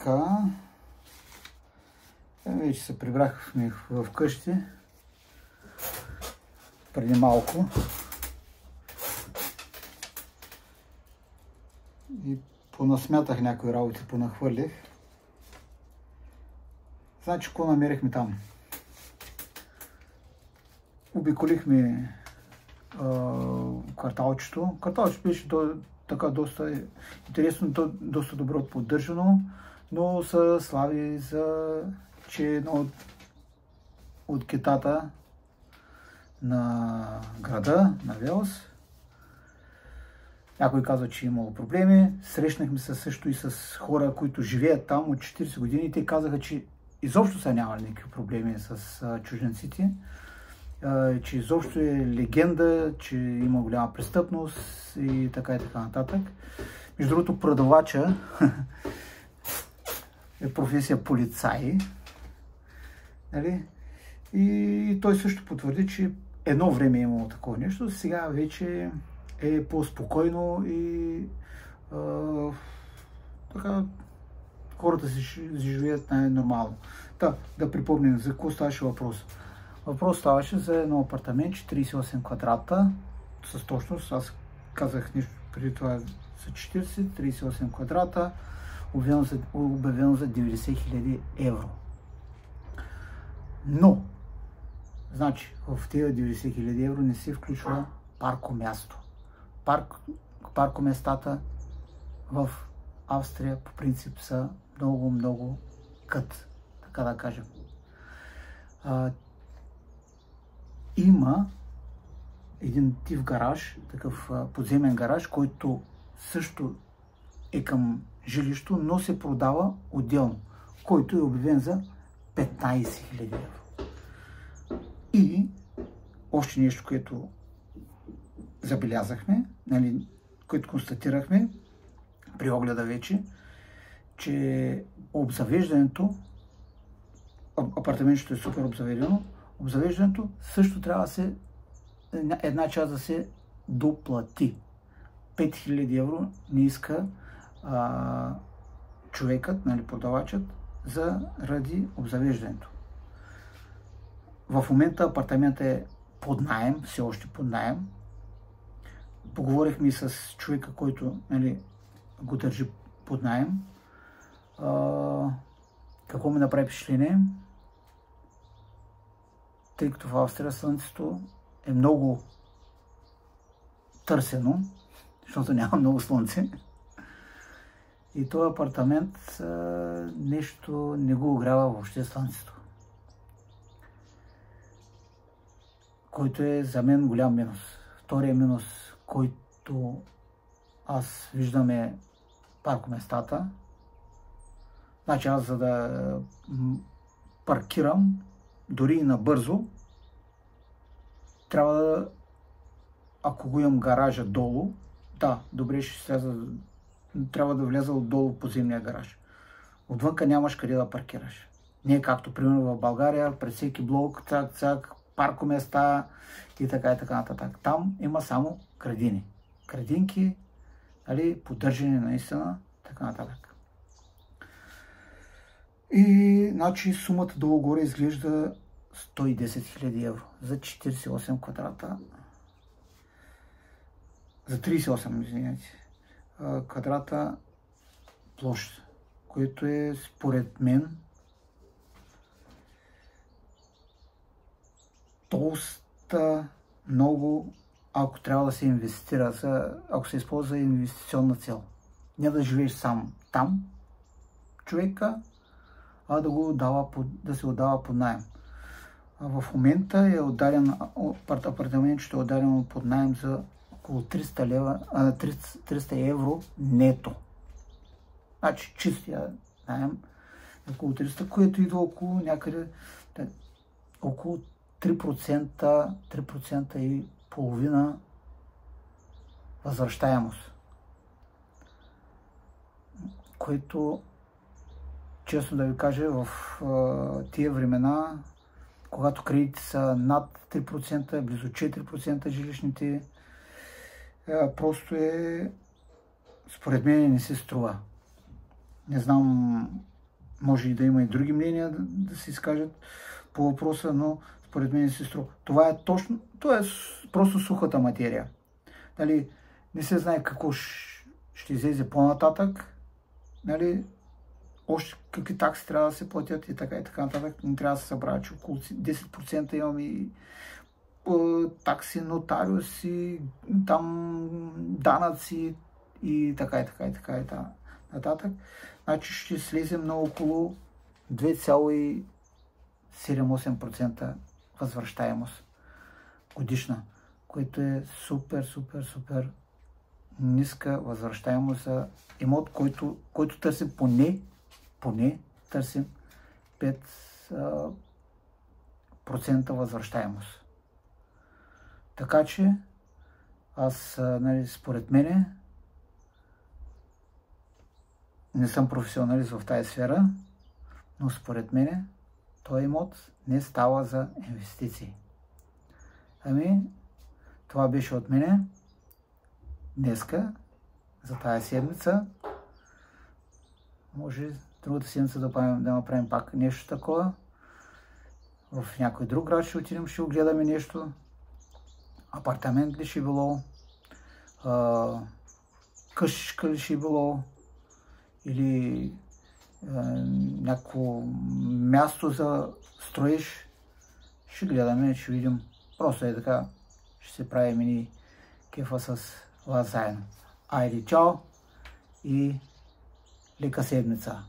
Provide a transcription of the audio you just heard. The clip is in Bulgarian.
така. Вече се прибрахме в къщи преди малко. И понасмятах някои работи, понахвърлих. Значи, какво намерихме там? Обиколихме кварталчето. Кварталчето беше така доста интересно, доста добро поддържано, но се слави че едно от китата на града, на Велс. Някой казва, че имало проблеми. Срещнахме се също и с хора, които живеят там от 40 години. Те казаха, че изобщо са нямали никакви проблеми с чужденците, че изобщо е легенда, че има голяма престъпност и така нататък. Между другото, продавача е професия полицай. Нали? И той също потвърди, че едно време е имало такова нещо, сега вече е по-спокойно и така хората си живеят най-нормално. Да припомним за какво ставаше въпрос. Въпрос ставаше за едно апартаментче, 38 квадрата, с точност, аз казах нещо преди това за 40, 38 квадрата, обявено за 90 000 евро. Но, значи, в тези 90 000 евро не се включва паркомясто. Паркоместата в Австрия по принцип са много кът, така да кажем. Има един тип гараж, такъв подземен гараж, който също е към жилището, но се продава отделно, който е обявен за 15 000 евро. И още нещо, което забелязахме, нали, което констатирахме при огледа вече, че обзавеждането, апартаментчето е супер обзаведено, обзавеждането също трябва да се, една част да се доплати. 5000 евро не иска човекът, нали, продавачът, заради обзавеждането. В момента апартаментът е под наем, все още под наем. Поговорихме и с човека, който, нали, го държи под наем. Какво ми направи впечатление? Тъй като в Австрия слънцето е много търсено, защото няма много слънце. И този апартамент нещо не го огрява въобще слънцето. Който е за мен голям минус. Втория минус, който аз виждам, е паркоместата. Значи аз, за да паркирам, дори и набързо, трябва да, ако го имам гаража долу, да, добре ще сляза, трябва да вляза отдолу в подземния гараж. Отвънка нямаш къде да паркираш. Не е както, примерно, в България, пред всеки блок, цак, паркоместа и така нататък. Там има само градини. Градинки, нали, поддържане наистина, така нататък. И, значи, сумата долу-горе изглежда 110 000 евро за 48 квадрата. За 38, извинете, квадрата площ, което е, според мен, доста много, ако трябва да се инвестира, ако се използва за инвестиционна цел. Не да живееш сам там, човека, а да се отдава под наем. В момента е отдаден, апартаментчето е отдадено под наем за около 300 евро нето. Значи чистия наем е около 300, което идва около някъде около 3% и половина възвръщаемост. Което, честно да ви кажа, в тия времена, когато кредитите са над 3%, близо 4% жилищните, просто според мен не се струва. Не знам Може и да има и други мнения да се изкажат по въпроса, но според мен се струва. Това е просто сухата материя. Нали, не се знае какво ще излезе по-нататък. Нали, още какви такси трябва да се платят и така нататък. Не трябва да се събравя, че около 10% имаме и такси, нотариуси, там данъци и така нататък. Значи ще слезем на около 2,78% възвръщаемост годишна, което е супер ниска възвръщаемост за имот, който търсим поне търсим 5% възвръщаемост. Така че аз, нали, според мене, не съм професионалист в тази сфера, но според мене този имот не става за инвестиции. Ами, това беше от мене днеска, за тази седмица. Може другата седмица да направим пак нещо такова. В някой друг град ще отидем, ще огледаме нещо. Апартамент ли ще било, къщичка ли ще било, или някакво място за строеж. Ще гледаме, ще видим. Просто е така, ще се правим и кефа с вас заедно. Айде, чао и лека седмица!